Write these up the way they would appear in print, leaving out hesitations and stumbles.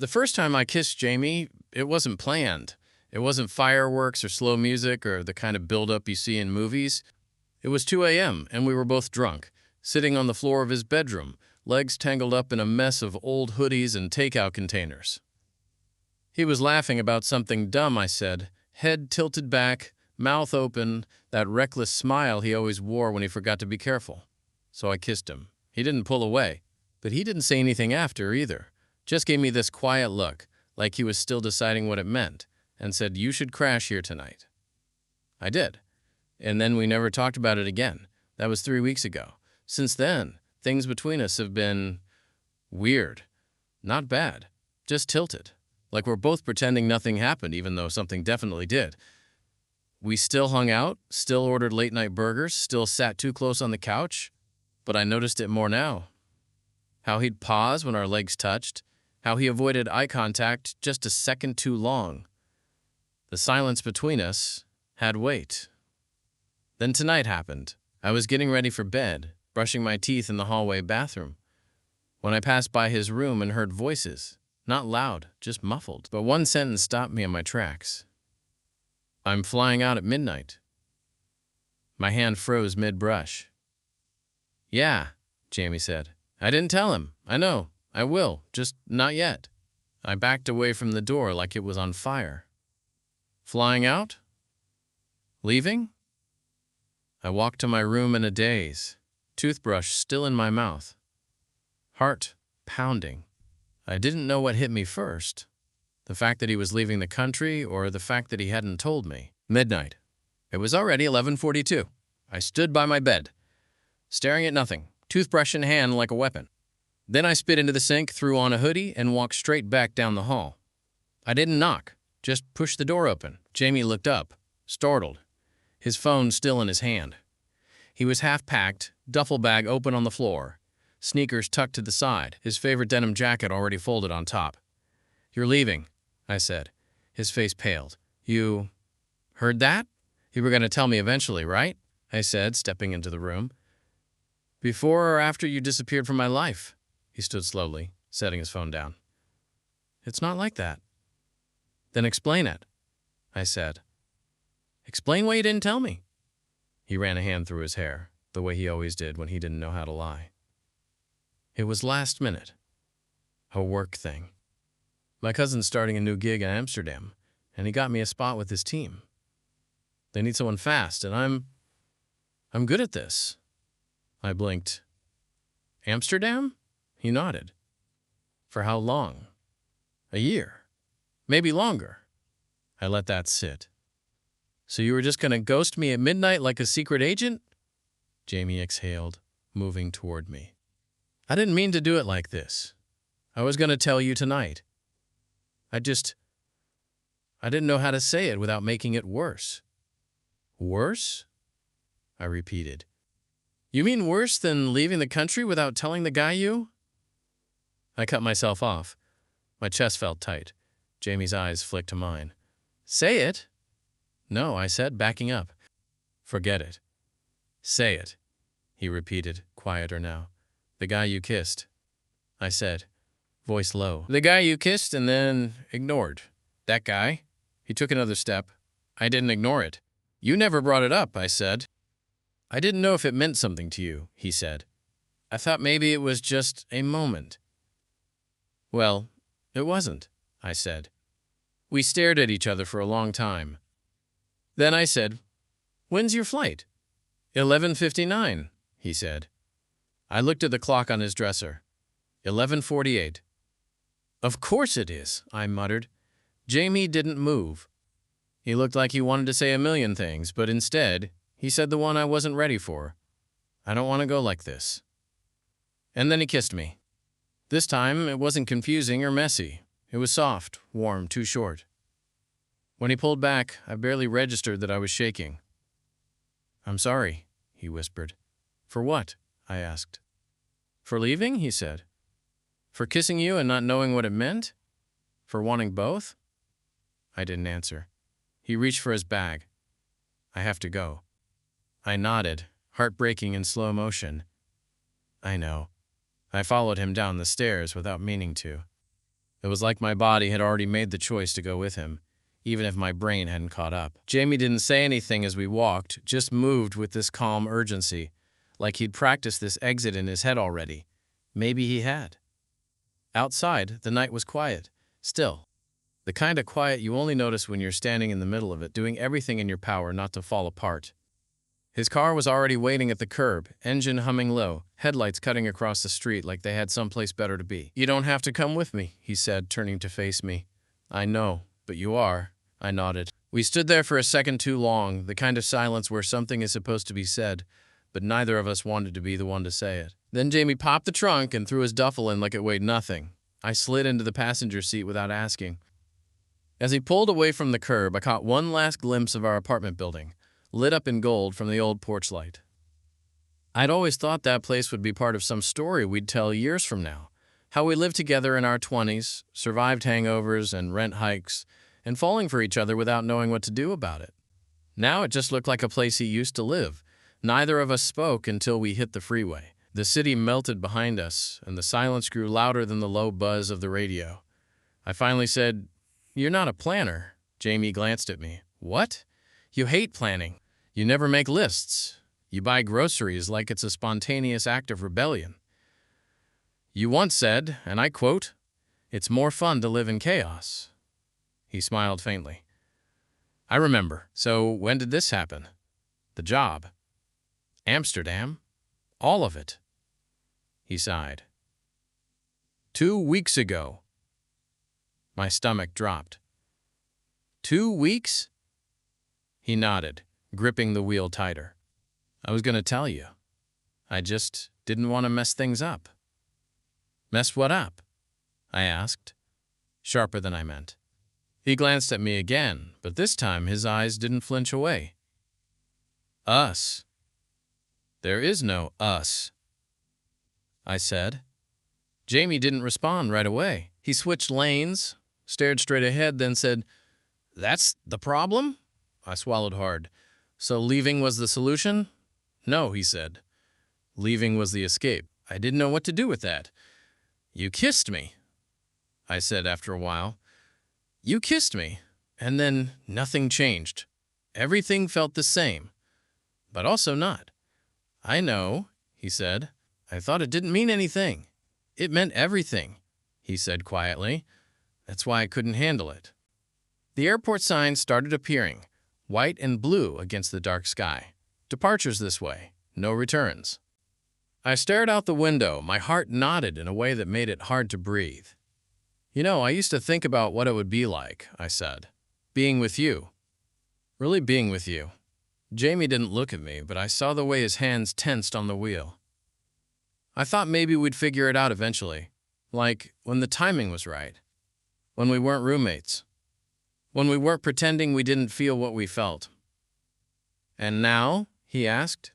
The first time I kissed Jamie, it wasn't planned. It wasn't fireworks or slow music or the kind of buildup you see in movies. It was 2 a.m., and we were both drunk, sitting on the floor of his bedroom, legs tangled up in a mess of old hoodies and takeout containers. He was laughing about something dumb I said, head tilted back, mouth open, that reckless smile he always wore when he forgot to be careful. So I kissed him. He didn't pull away, but he didn't say anything after either. Just gave me this quiet look, like he was still deciding what it meant, and said, "You should crash here tonight." I did. And then we never talked about it again. That was 3 weeks ago. Since then, things between us have been weird. Not bad. Just tilted. Like we're both pretending nothing happened, even though something definitely did. We still hung out, still ordered late-night burgers, still sat too close on the couch, but I noticed it more now. How he'd pause when our legs touched, how he avoided eye contact just a second too long. The silence between us had weight. Then tonight happened. I was getting ready for bed, brushing my teeth in the hallway bathroom, when I passed by his room and heard voices. Not loud, just muffled, but one sentence stopped me in my tracks. "I'm flying out at midnight." My hand froze mid-brush. "Yeah," Jamie said. "I didn't tell him. I know. I will. Just not yet." I backed away from the door like it was on fire. Flying out? Leaving? I walked to my room in a daze, toothbrush still in my mouth. Heart pounding. I didn't know what hit me first. The fact that he was leaving the country or the fact that he hadn't told me. Midnight. It was already 11:42. I stood by my bed, staring at nothing, toothbrush in hand like a weapon. Then I spit into the sink, threw on a hoodie, and walked straight back down the hall. I didn't knock, just pushed the door open. Jamie looked up, startled, his phone still in his hand. He was half-packed, duffel bag open on the floor, sneakers tucked to the side, his favorite denim jacket already folded on top. "You're leaving," I said. His face paled. "You heard that? You were going to tell me eventually, right?" I said, stepping into the room. "Before or after you disappeared from my life?" He stood slowly, setting his phone down. "It's not like that." "Then explain it," I said. "Explain why you didn't tell me." He ran a hand through his hair, the way he always did when he didn't know how to lie. "It was last minute. A work thing. My cousin's starting a new gig in Amsterdam, and he got me a spot with his team. They need someone fast, and I'm good at this." I blinked. "Amsterdam?" He nodded. "For how long?" "A year. Maybe longer." I let that sit. "So you were just going to ghost me at midnight like a secret agent?" Jamie exhaled, moving toward me. "I didn't mean to do it like this. I was going to tell you tonight. I didn't know how to say it without making it worse." "Worse?" I repeated. "You mean worse than leaving the country without telling the guy you—" I cut myself off. My chest felt tight. Jamie's eyes flicked to mine. "Say it." "No," I said, backing up. "Forget it." "Say it," he repeated, quieter now. "The guy you kissed." I said, voice low. "The guy you kissed and then ignored. That guy." He took another step. I didn't ignore it. "You never brought it up," I said. "I didn't know if it meant something to you," he said. "I thought maybe it was just a moment." "Well, it wasn't," I said. We stared at each other for a long time. Then I said, "When's your flight?" 11:59, he said. I looked at the clock on his dresser. 11:48. "Of course it is," I muttered. Jamie didn't move. He looked like he wanted to say a million things, but instead, he said the one I wasn't ready for. "I don't want to go like this." And then he kissed me. This time, it wasn't confusing or messy. It was soft, warm, too short. When he pulled back, I barely registered that I was shaking. "I'm sorry," he whispered. "For what?" I asked. "For leaving," he said. "For kissing you and not knowing what it meant? For wanting both?" I didn't answer. He reached for his bag. "I have to go." I nodded, heart breaking in slow motion. "I know." I followed him down the stairs without meaning to. It was like my body had already made the choice to go with him, even if my brain hadn't caught up. Jamie didn't say anything as we walked, just moved with this calm urgency, like he'd practiced this exit in his head already. Maybe he had. Outside, the night was quiet, still. The kind of quiet you only notice when you're standing in the middle of it, doing everything in your power not to fall apart. His car was already waiting at the curb, engine humming low, headlights cutting across the street like they had someplace better to be. "You don't have to come with me," he said, turning to face me. "I know, but you are," I nodded. We stood there for a second too long, the kind of silence where something is supposed to be said, but neither of us wanted to be the one to say it. Then Jamie popped the trunk and threw his duffel in like it weighed nothing. I slid into the passenger seat without asking. As he pulled away from the curb, I caught one last glimpse of our apartment building, lit up in gold from the old porch light. I'd always thought that place would be part of some story we'd tell years from now. How we lived together in our 20s, survived hangovers and rent hikes, and falling for each other without knowing what to do about it. Now it just looked like a place he used to live. Neither of us spoke until we hit the freeway. The city melted behind us, and the silence grew louder than the low buzz of the radio. I finally said, "You're not a planner." Jamie glanced at me. "What? You hate planning. You never make lists. You buy groceries like it's a spontaneous act of rebellion. You once said, and I quote, 'It's more fun to live in chaos.'" He smiled faintly. "I remember. So when did this happen? The job? Amsterdam? All of it?" He sighed. 2 weeks ago." My stomach dropped. 2 weeks? He nodded, gripping the wheel tighter. "I was going to tell you. I just didn't want to mess things up." "Mess what up?" I asked, sharper than I meant. He glanced at me again, but this time his eyes didn't flinch away. "Us. There is no us," I said. Jamie didn't respond right away. He switched lanes, stared straight ahead, then said, "That's the problem?" I swallowed hard. "So leaving was the solution?" "No," he said. "Leaving was the escape." I didn't know what to do with that. "You kissed me," I said after a while. "You kissed me, and then nothing changed. Everything felt the same, but also not." "I know," he said. "I thought it didn't mean anything." "It meant everything," he said quietly. "That's why I couldn't handle it." The airport signs started appearing, white and blue against the dark sky. "Departures this way, no returns." I stared out the window, my heart knotted in a way that made it hard to breathe. "You know, I used to think about what it would be like," I said. "Being with you. Really being with you." Jamie didn't look at me, but I saw the way his hands tensed on the wheel. "I thought maybe we'd figure it out eventually. Like, when the timing was right. When we weren't roommates. When we weren't pretending we didn't feel what we felt." "And now?" he asked.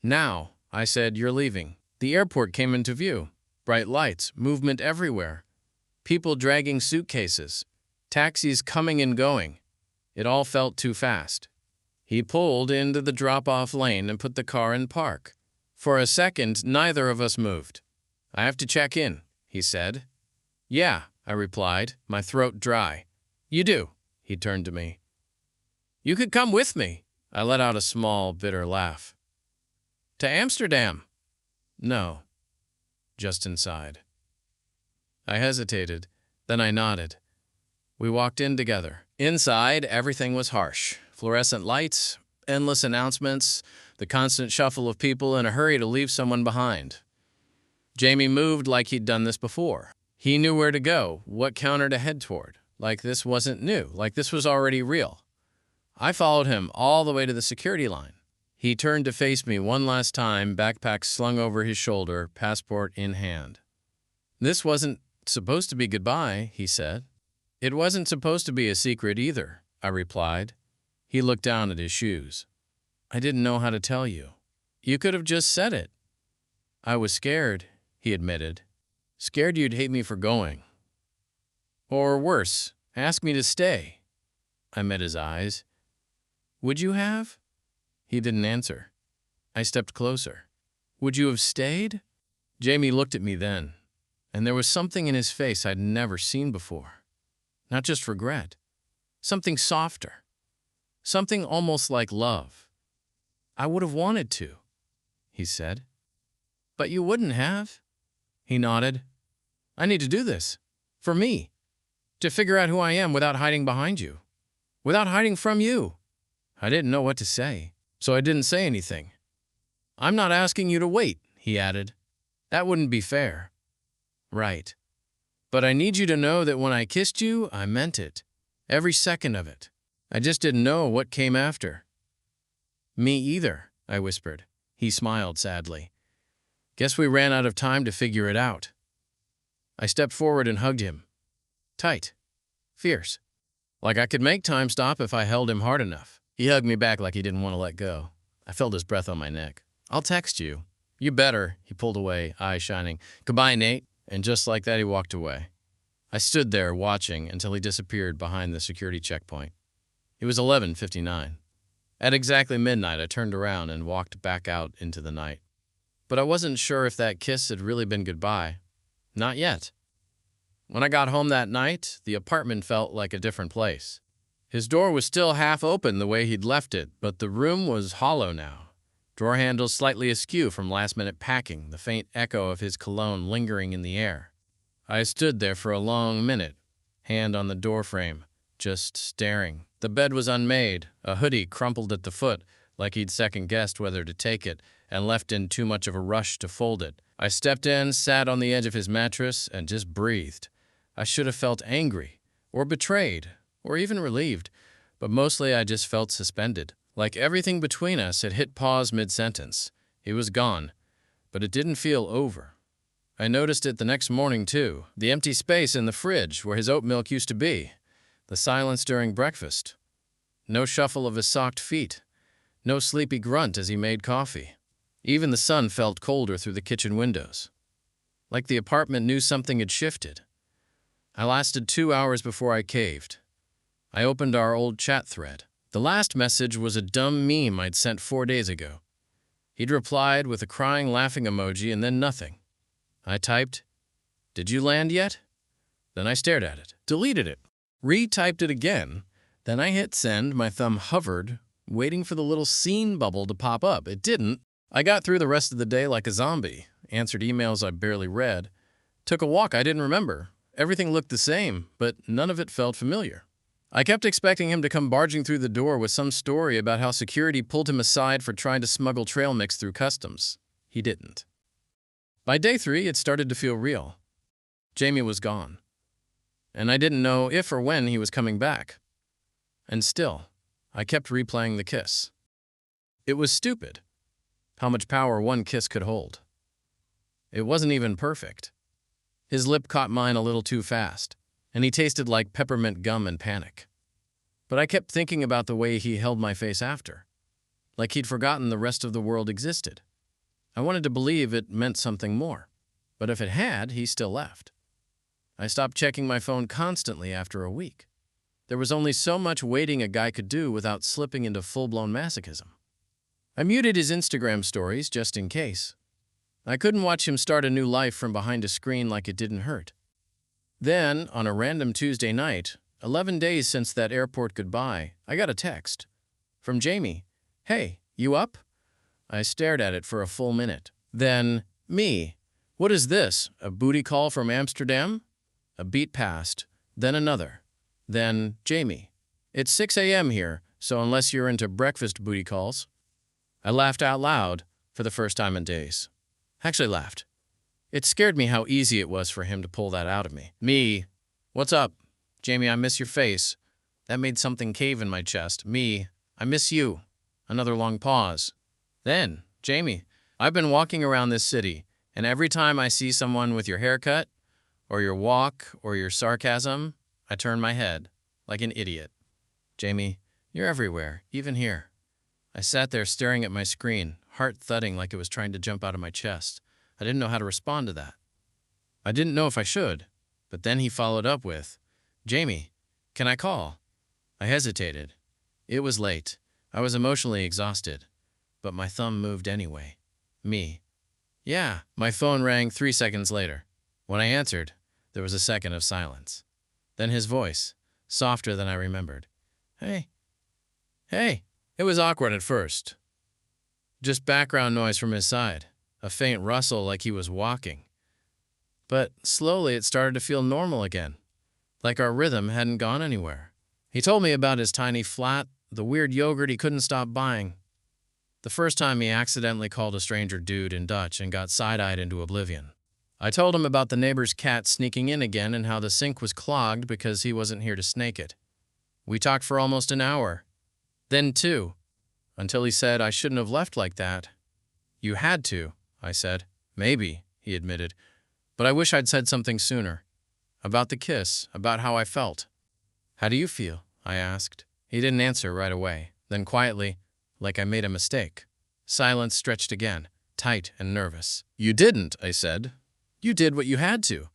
"Now," I said, "you're leaving." The airport came into view. Bright lights, movement everywhere. People dragging suitcases. Taxis coming and going. It all felt too fast. He pulled into the drop-off lane and put the car in park. For a second, neither of us moved. "I have to check in," he said. "Yeah," I replied, my throat dry. "You do?" He turned to me. "You could come with me." I let out a small, bitter laugh. "To Amsterdam?" "No." Just inside. I hesitated, then I nodded. We walked in together. Inside, everything was harsh. Fluorescent lights, endless announcements, the constant shuffle of people in a hurry to leave someone behind. Jamie moved like he'd done this before. He knew where to go, what counter to head toward. Like this wasn't new, like this was already real. I followed him all the way to the security line. He turned to face me one last time, backpack slung over his shoulder, passport in hand. "This wasn't supposed to be goodbye," he said. "It wasn't supposed to be a secret either," I replied. He looked down at his shoes. "I didn't know how to tell you. You could have just said it." "I was scared," he admitted. "Scared you'd hate me for going. Or worse, ask me to stay." I met his eyes. "Would you have?" He didn't answer. I stepped closer. "Would you have stayed?" Jamie looked at me then, And there was something in his face I'd never seen before. Not just regret. Something softer. Something almost like love. "I would have wanted to," he said. "But you wouldn't have." He nodded. "I need to do this. For me. To figure out who I am without hiding behind you. Without hiding from you." I didn't know what to say, so I didn't say anything. "I'm not asking you to wait," he added. "That wouldn't be fair." "Right. But I need you to know that when I kissed you, I meant it. Every second of it. I just didn't know what came after." "Me either," I whispered. He smiled sadly. "Guess we ran out of time to figure it out." I stepped forward and hugged him. Tight. Fierce. Like I could make time stop if I held him hard enough. He hugged me back like he didn't want to let go. I felt his breath on my neck. "I'll text you." "You better." He pulled away, eyes shining. "Goodbye, Nate." And just like that, he walked away. I stood there watching until he disappeared behind the security checkpoint. It was 11:59. At exactly midnight, I turned around and walked back out into the night. But I wasn't sure if that kiss had really been goodbye. Not yet. When I got home that night, the apartment felt like a different place. His door was still half open the way he'd left it, but the room was hollow now. Drawer handles slightly askew from last-minute packing, the faint echo of his cologne lingering in the air. I stood there for a long minute, hand on the doorframe, just staring. The bed was unmade, a hoodie crumpled at the foot, like he'd second-guessed whether to take it, and left in too much of a rush to fold it. I stepped in, sat on the edge of his mattress, and just breathed. I should have felt angry, or betrayed, or even relieved, but mostly I just felt suspended. Like everything between us had hit pause mid-sentence. He was gone, but it didn't feel over. I noticed it the next morning, too. The empty space in the fridge where his oat milk used to be. The silence during breakfast. No shuffle of his socked feet. No sleepy grunt as he made coffee. Even the sun felt colder through the kitchen windows. Like the apartment knew something had shifted. I lasted 2 hours before I caved. I opened our old chat thread. The last message was a dumb meme I'd sent 4 days ago. He'd replied with a crying, laughing emoji and then nothing. I typed, "Did you land yet?" Then I stared at it, deleted it, retyped it again. Then I hit send, my thumb hovered, waiting for the little scene bubble to pop up. It didn't. I got through the rest of the day like a zombie, answered emails I barely read, took a walk I didn't remember. Everything looked the same, but none of it felt familiar. I kept expecting him to come barging through the door with some story about how security pulled him aside for trying to smuggle trail mix through customs. He didn't. By day 3, it started to feel real. Jamie was gone. And I didn't know if or when he was coming back. And still, I kept replaying the kiss. It was stupid. How much power one kiss could hold. It wasn't even perfect. His lip caught mine a little too fast, and he tasted like peppermint gum in panic. But I kept thinking about the way he held my face after, like he'd forgotten the rest of the world existed. I wanted to believe it meant something more, but if it had, he still left. I stopped checking my phone constantly after a week. There was only so much waiting a guy could do without slipping into full-blown masochism. I muted his Instagram stories just in case. I couldn't watch him start a new life from behind a screen like it didn't hurt. Then, on a random Tuesday night, 11 days since that airport goodbye, I got a text from Jamie. "Hey, you up?" I stared at it for a full minute. Then, me. "What is this, a booty call from Amsterdam?" A beat passed, then another. Then, Jamie. "It's 6 a.m. here, so unless you're into breakfast booty calls." I laughed out loud for the first time in days. Actually laughed. It scared me how easy it was for him to pull that out of me. Me. "What's up?" "Jamie, I miss your face." That made something cave in my chest. Me. "I miss you." Another long pause. Then, "Jamie, I've been walking around this city, and every time I see someone with your haircut, or your walk, or your sarcasm, I turn my head, like an idiot." "Jamie, you're everywhere, even here." I sat there staring at my screen, heart thudding like it was trying to jump out of my chest. I didn't know how to respond to that. I didn't know if I should, but then he followed up with, "Jamie, can I call?" I hesitated. It was late. I was emotionally exhausted, but my thumb moved anyway. Me. "Yeah." My phone rang 3 seconds later. When I answered, there was a second of silence. Then his voice, softer than I remembered. Hey. Hey. It was awkward at first. Just background noise from his side, a faint rustle like he was walking. But slowly it started to feel normal again, like our rhythm hadn't gone anywhere. He told me about his tiny flat, the weird yogurt he couldn't stop buying. The first time he accidentally called a stranger dude in Dutch and got side-eyed into oblivion. I told him about the neighbor's cat sneaking in again and how the sink was clogged because he wasn't here to snake it. We talked for almost an hour. Then 2, until he said I shouldn't have left like that. You had to, I said. Maybe, he admitted. But I wish I'd said something sooner. About the kiss, about how I felt. How do you feel? I asked. He didn't answer right away. Then quietly, like I made a mistake. Silence stretched again, tight and nervous. You didn't, I said. You did what you had to.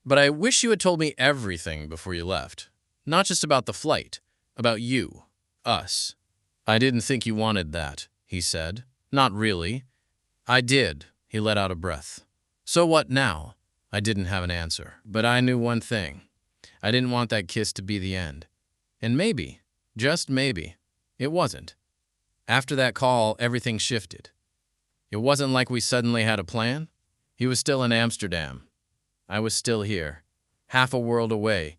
But I wish you had told me everything before you left. Not just about the flight, about you, us. I didn't think you wanted that, he said. Not really. I did, he let out a breath. So what now? I didn't have an answer, but I knew one thing. I didn't want that kiss to be the end. And maybe, just maybe, it wasn't. After that call, everything shifted. It wasn't like we suddenly had a plan. He was still in Amsterdam. I was still here, half a world away,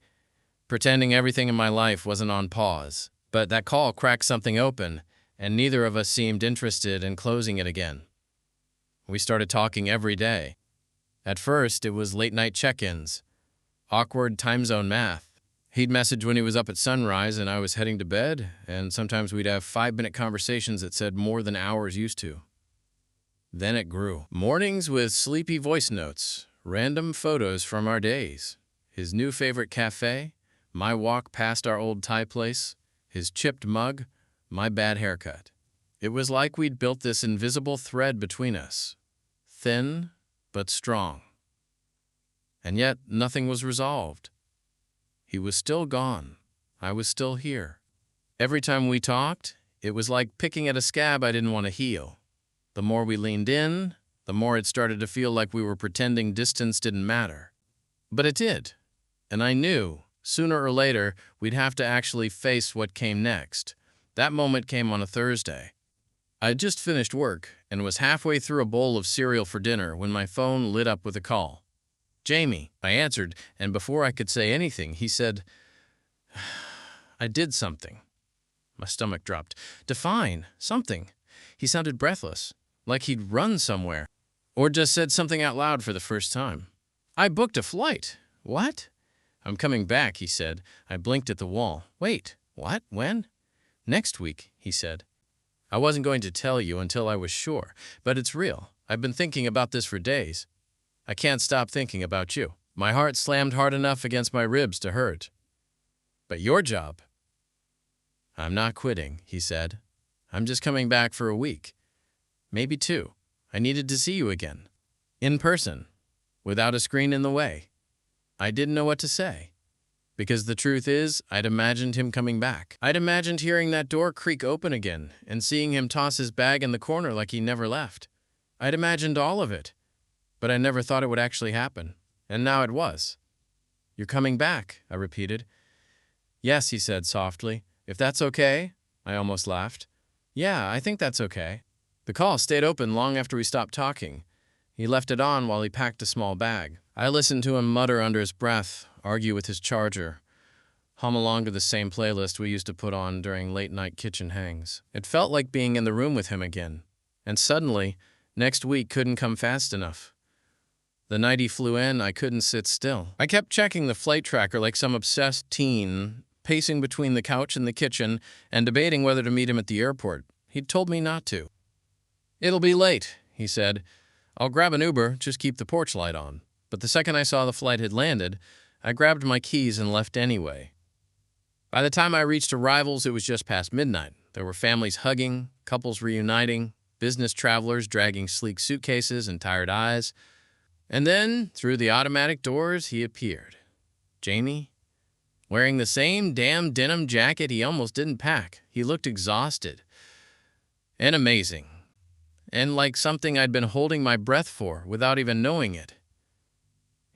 pretending everything in my life wasn't on pause. But that call cracked something open, and neither of us seemed interested in closing it again. We started talking every day. At first, it was late-night check-ins, awkward time zone math. He'd message when he was up at sunrise and I was heading to bed, and sometimes we'd have 5-minute conversations that said more than hours used to. Then it grew. Mornings with sleepy voice notes, random photos from our days, his new favorite cafe, my walk past our old Thai place, his chipped mug, my bad haircut. It was like we'd built this invisible thread between us, thin but strong. And yet nothing was resolved. He was still gone. I was still here. Every time we talked, it was like picking at a scab I didn't want to heal. The more we leaned in, the more it started to feel like we were pretending distance didn't matter. But it did. And I knew, sooner or later, we'd have to actually face what came next. That moment came on a Thursday. I had just finished work and was halfway through a bowl of cereal for dinner when my phone lit up with a call. Jamie, I answered, and before I could say anything, he said, I did something. My stomach dropped. Define something. He sounded breathless, like he'd run somewhere, or just said something out loud for the first time. I booked a flight. What? I'm coming back, he said. I blinked at the wall. Wait, what? When? Next week, he said. I wasn't going to tell you until I was sure, but it's real. I've been thinking about this for days. I can't stop thinking about you. My heart slammed hard enough against my ribs to hurt. But your job? I'm not quitting, he said. I'm just coming back for a week. Maybe 2. I needed to see you again. In person. Without a screen in the way. I didn't know what to say. Because the truth is, I'd imagined him coming back. I'd imagined hearing that door creak open again and seeing him toss his bag in the corner like he never left. I'd imagined all of it. But I never thought it would actually happen. And now it was. You're coming back, I repeated. Yes, he said softly. If that's okay? I almost laughed. Yeah, I think that's okay. The call stayed open long after we stopped talking. He left it on while he packed a small bag. I listened to him mutter under his breath, argue with his charger, hum along to the same playlist we used to put on during late-night kitchen hangs. It felt like being in the room with him again. And suddenly, next week couldn't come fast enough. The night he flew in, I couldn't sit still. I kept checking the flight tracker like some obsessed teen, pacing between the couch and the kitchen and debating whether to meet him at the airport. He'd told me not to. It'll be late, he said. I'll grab an Uber, just keep the porch light on. But the second I saw the flight had landed, I grabbed my keys and left anyway. By the time I reached arrivals, it was just past midnight. There were families hugging, couples reuniting, business travelers dragging sleek suitcases and tired eyes. And then, through the automatic doors, he appeared. Jamie, wearing the same damn denim jacket he almost didn't pack. He looked exhausted and amazing, and like something I'd been holding my breath for without even knowing it.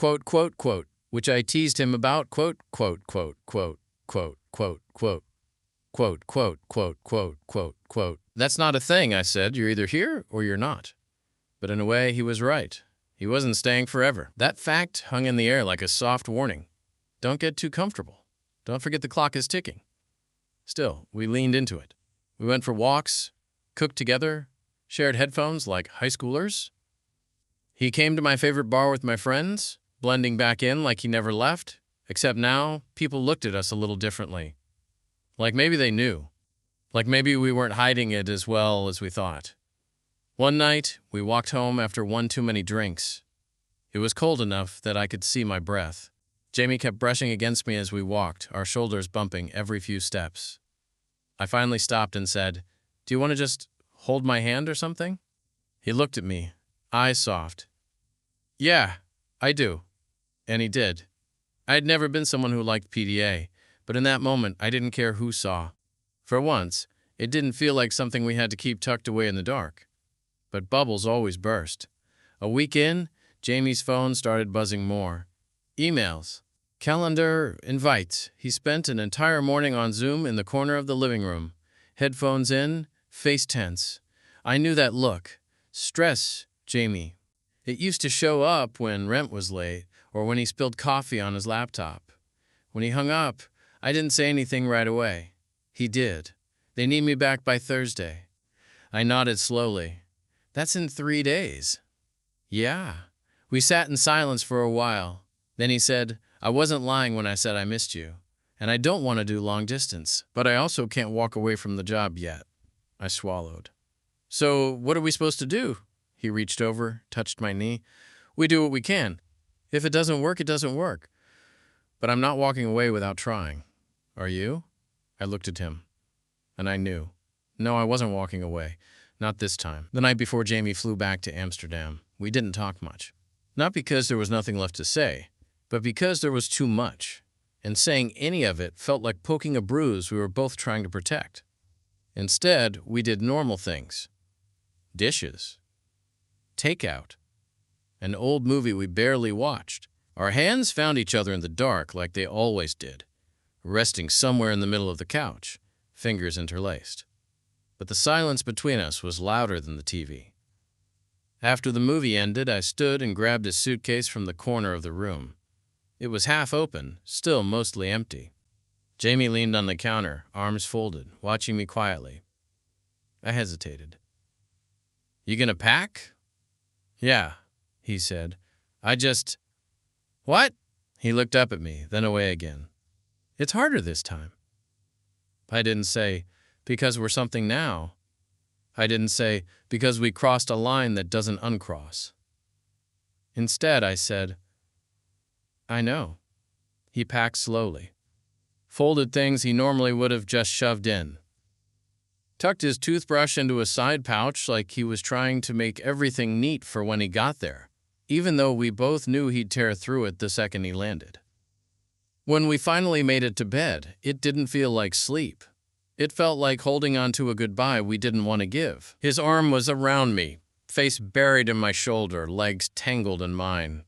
quote, quote, quote, which I teased him about, quote, quote, quote, quote, quote, quote, quote, quote, quote, quote, quote, quote, quote. That's not a thing, I said. You're either here or you're not. But in a way, he was right. He wasn't staying forever. That fact hung in the air like a soft warning. Don't get too comfortable. Don't forget the clock is ticking. Still, we leaned into it. We went for walks, cooked together, shared headphones like high schoolers. He came to my favorite bar with my friends, blending back in like he never left, except now people looked at us a little differently. Like maybe they knew. Like maybe we weren't hiding it as well as we thought. One night, we walked home after one too many drinks. It was cold enough that I could see my breath. Jamie kept brushing against me as we walked, our shoulders bumping every few steps. I finally stopped and said, "Do you want to just hold my hand or something?" He looked at me, eyes soft. "Yeah, I do." And he did. I had never been someone who liked PDA, but in that moment, I didn't care who saw. For once, it didn't feel like something we had to keep tucked away in the dark. But bubbles always burst. A week in, Jamie's phone started buzzing more. Emails, calendar, invites. He spent an entire morning on Zoom in the corner of the living room. Headphones in, face tense. I knew that look. Stress, Jamie. It used to show up when rent was late or when he spilled coffee on his laptop. When he hung up, I didn't say anything right away. He did. "They need me back by Thursday." I nodded slowly. "That's in 3 days." "Yeah." We sat in silence for a while. Then he said, "I wasn't lying when I said I missed you. And I don't want to do long distance. But I also can't walk away from the job yet." I swallowed. "So what are we supposed to do?" He reached over, touched my knee. "We do what we can. If it doesn't work, it doesn't work. But I'm not walking away without trying. Are you?" I looked at him. And I knew. No, I wasn't walking away. Not this time. The night before Jamie flew back to Amsterdam, we didn't talk much. Not because there was nothing left to say, but because there was too much. And saying any of it felt like poking a bruise we were both trying to protect. Instead, we did normal things. Dishes. Takeout. An old movie we barely watched. Our hands found each other in the dark like they always did, resting somewhere in the middle of the couch, fingers interlaced. But the silence between us was louder than the TV. After the movie ended, I stood and grabbed his suitcase from the corner of the room. It was half open, still mostly empty. Jamie leaned on the counter, arms folded, watching me quietly. I hesitated. "You gonna pack?" "Yeah," he said. What?" He looked up at me, then away again. "It's harder this time." I didn't say, "Because we're something now." I didn't say, "Because we crossed a line that doesn't uncross." Instead, I said, "I know." He packed slowly. Folded things he normally would have just shoved in. Tucked his toothbrush into a side pouch like he was trying to make everything neat for when he got there, even though we both knew he'd tear through it the second he landed. When we finally made it to bed, it didn't feel like sleep. It felt like holding on to a goodbye we didn't want to give. His arm was around me, face buried in my shoulder, legs tangled in mine.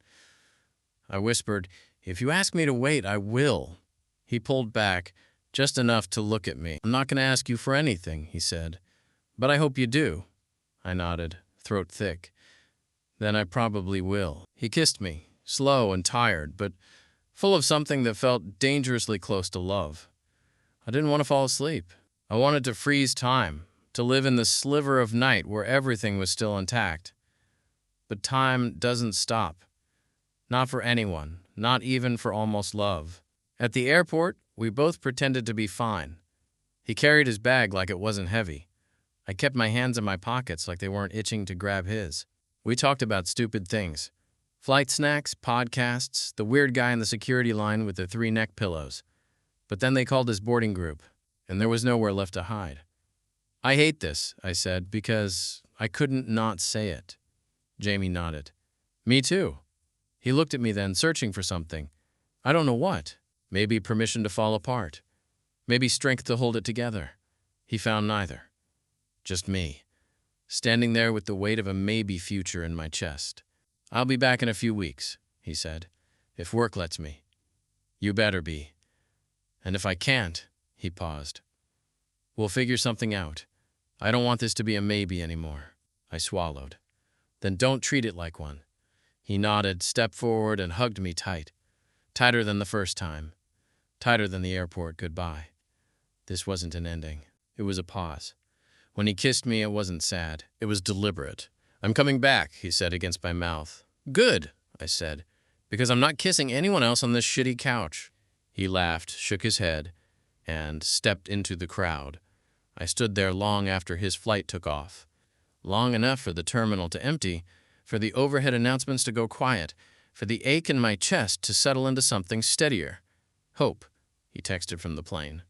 I whispered, "If you ask me to wait, I will." He pulled back, just enough to look at me. "I'm not going to ask you for anything," he said. "But I hope you do." I nodded, throat thick. "Then I probably will." He kissed me, slow and tired, but full of something that felt dangerously close to love. I didn't want to fall asleep. I wanted to freeze time, to live in the sliver of night where everything was still intact. But time doesn't stop. Not for anyone, not even for almost love. At the airport, we both pretended to be fine. He carried his bag like it wasn't heavy. I kept my hands in my pockets like they weren't itching to grab his. We talked about stupid things. Flight snacks, podcasts, the weird guy in the security line with the 3 neck pillows. But then they called his boarding group, and there was nowhere left to hide. "I hate this," I said, because I couldn't not say it. Jamie nodded. "Me too." He looked at me then, searching for something. I don't know what. Maybe permission to fall apart. Maybe strength to hold it together. He found neither. Just me, standing there with the weight of a maybe future in my chest. "I'll be back in a few weeks," he said. If work lets me. You better be. And if I can't, he paused. We'll figure something out. I don't want this to be a maybe anymore. I swallowed. Then don't treat it like one. He nodded, stepped forward, and hugged me tight. Tighter than the first time. Tighter than the airport goodbye. This wasn't an ending. It was a pause. When he kissed me, it wasn't sad. It was deliberate. I'm coming back, he said against my mouth. Good, I said, because I'm not kissing anyone else on this shitty couch. He laughed, shook his head, and stepped into the crowd. I stood there long after his flight took off. Long enough for the terminal to empty, for the overhead announcements to go quiet, for the ache in my chest to settle into something steadier. Hope, he texted from the plane.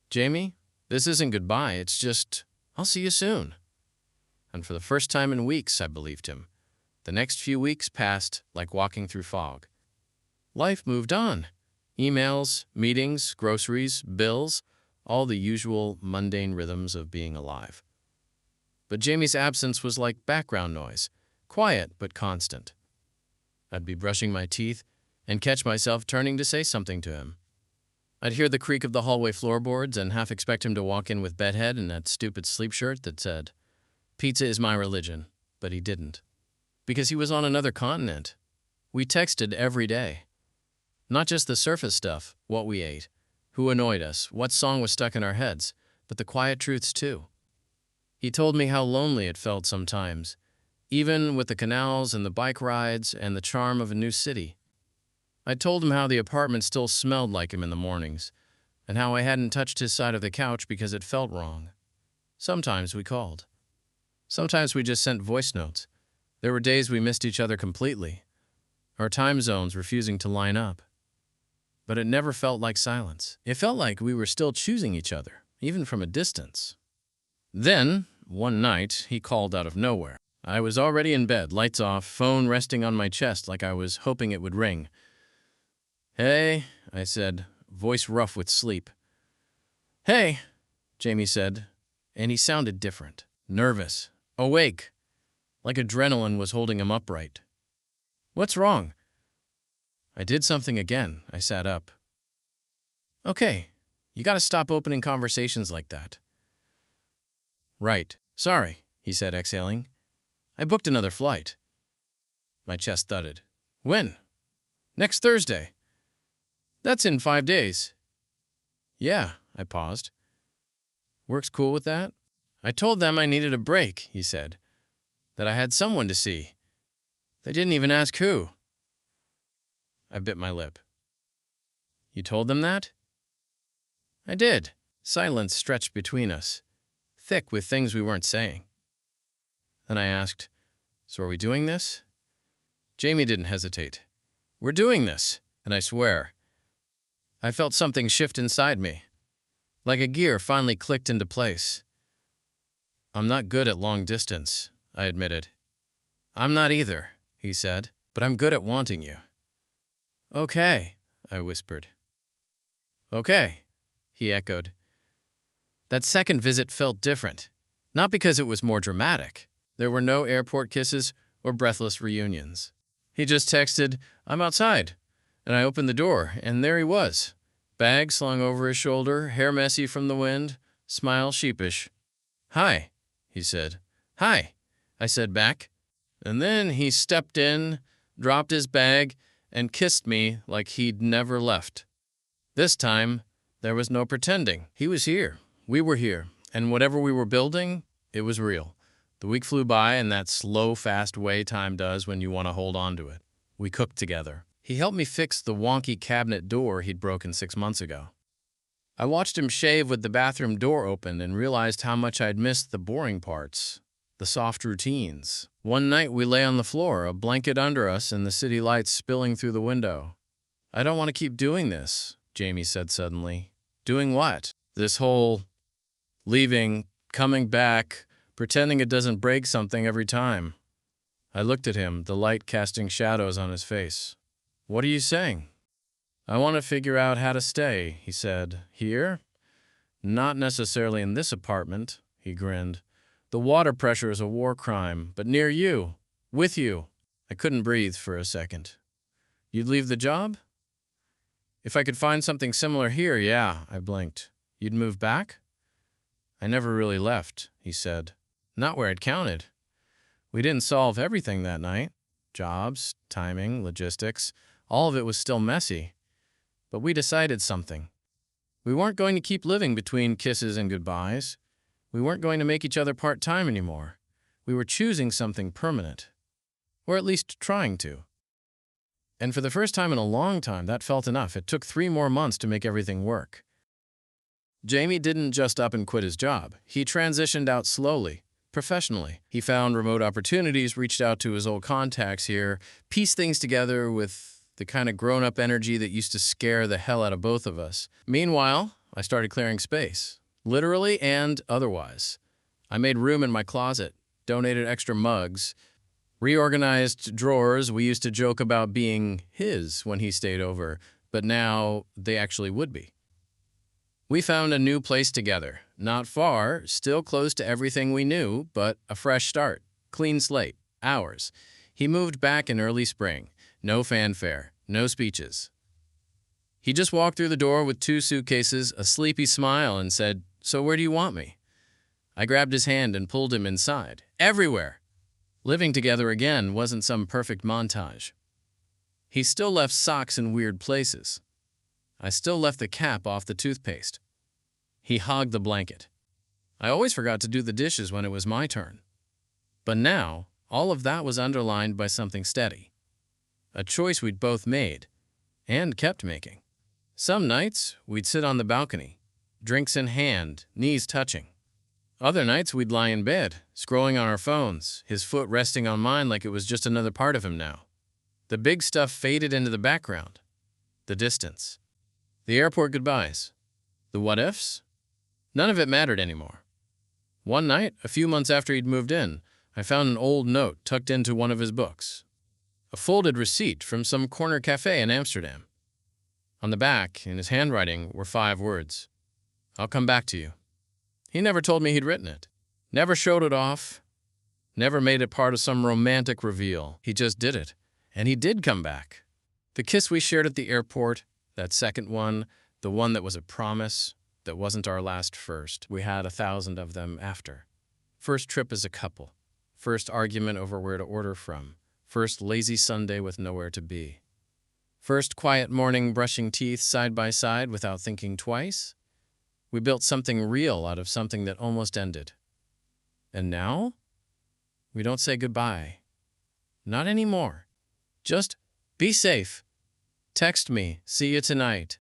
Jamie, this isn't goodbye, it's just, I'll see you soon. And for the first time in weeks, I believed him. The next few weeks passed like walking through fog. Life moved on. Emails, meetings, groceries, bills, all the usual mundane rhythms of being alive. But Jamie's absence was like background noise, quiet but constant. I'd be brushing my teeth and catch myself turning to say something to him. I'd hear the creak of the hallway floorboards and half expect him to walk in with bedhead and that stupid sleep shirt that said, "Pizza is my religion," but he didn't. Because he was on another continent. We texted every day. Not just the surface stuff, what we ate, who annoyed us, what song was stuck in our heads, but the quiet truths too. He told me how lonely it felt sometimes, even with the canals and the bike rides and the charm of a new city. I told him how the apartment still smelled like him in the mornings, and how I hadn't touched his side of the couch because it felt wrong. Sometimes we called. Sometimes we just sent voice notes. There were days we missed each other completely, our time zones refusing to line up. But it never felt like silence. It felt like we were still choosing each other, even from a distance. Then, one night, he called out of nowhere. I was already in bed, lights off, phone resting on my chest like I was hoping it would ring. "Hey," I said, voice rough with sleep. "Hey," Jamie said, and he sounded different, nervous, awake, like adrenaline was holding him upright. "What's wrong?" I did something again. I sat up. "Okay, you gotta stop opening conversations like that." "Right. Sorry," he said, exhaling. "I booked another flight." My chest thudded. "When?" "Next Thursday." "That's in 5 days." "Yeah," I paused. "Work's cool with that?" "I told them I needed a break," he said. "That I had someone to see. They didn't even ask who." I bit my lip. "You told them that?" I did. Silence stretched between us, thick with things we weren't saying. Then I asked, "So are we doing this?" Jamie didn't hesitate. "We're doing this." And I swear, I felt something shift inside me, like a gear finally clicked into place. "I'm not good at long distance," I admitted. "I'm not either," he said, "but I'm good at wanting you." "Okay," I whispered. "Okay," he echoed. That second visit felt different, not because it was more dramatic. There were no airport kisses or breathless reunions. He just texted, "I'm outside," and I opened the door, and there he was. Bag slung over his shoulder, hair messy from the wind, smile sheepish. "Hi," he said. "Hi," I said back. And then he stepped in, dropped his bag, and kissed me like he'd never left. This time, there was no pretending. He was here. We were here. And whatever we were building, it was real. The week flew by in that slow, fast way time does when you want to hold on to it. We cooked together. He helped me fix the wonky cabinet door he'd broken 6 months ago. I watched him shave with the bathroom door open and realized how much I'd missed the boring parts, the soft routines. One night we lay on the floor, a blanket under us and the city lights spilling through the window. "I don't want to keep doing this," Jamie said suddenly. "Doing what?" "This whole leaving, coming back, pretending it doesn't break something every time." I looked at him, the light casting shadows on his face. "What are you saying?" "I want to figure out how to stay," he said. "Here? Not necessarily in this apartment," he grinned. "The water pressure is a war crime, but near you, with you." I couldn't breathe for a second. You'd leave the job? If I could find something similar here, yeah, I blinked. You'd move back? I never really left, he said. Not where it counted. We didn't solve everything that night. Jobs, timing, logistics, all of it was still messy. But we decided something. We weren't going to keep living between kisses and goodbyes. We weren't going to make each other part-time anymore. We were choosing something permanent. Or at least trying to. And for the first time in a long time, that felt enough. It took 3 more months to make everything work. Jamie didn't just up and quit his job. He transitioned out slowly, professionally. He found remote opportunities, reached out to his old contacts here, pieced things together with the kind of grown-up energy that used to scare the hell out of both of us. Meanwhile, I started clearing space, literally and otherwise. I made room in my closet, donated extra mugs, reorganized drawers. We used to joke about being his when he stayed over, but now they actually would be. We found a new place together, not far, still close to everything we knew, but a fresh start, clean slate, ours. He moved back in early spring, no fanfare, no speeches. He just walked through the door with 2 suitcases, a sleepy smile, and said, "So where do you want me?" I grabbed his hand and pulled him inside. Everywhere! Living together again wasn't some perfect montage. He still left socks in weird places. I still left the cap off the toothpaste. He hogged the blanket. I always forgot to do the dishes when it was my turn. But now, all of that was underlined by something steady. A choice we'd both made, and kept making. Some nights, we'd sit on the balcony, drinks in hand, knees touching. Other nights, we'd lie in bed, scrolling on our phones, his foot resting on mine like it was just another part of him now. The big stuff faded into the background. The distance. The airport goodbyes. The what-ifs? None of it mattered anymore. One night, a few months after he'd moved in, I found an old note tucked into one of his books. A folded receipt from some corner cafe in Amsterdam. On the back, in his handwriting, were 5 words. "I'll come back to you." He never told me he'd written it. Never showed it off. Never made it part of some romantic reveal. He just did it. And he did come back. The kiss we shared at the airport, that second one, the one that was a promise, that wasn't our last first. We had 1,000 of them after. First trip as a couple. First argument over where to order from. First lazy Sunday with nowhere to be. First quiet morning brushing teeth side by side without thinking twice. We built something real out of something that almost ended. And now? We don't say goodbye. Not anymore. Just be safe. Text me, see you tonight.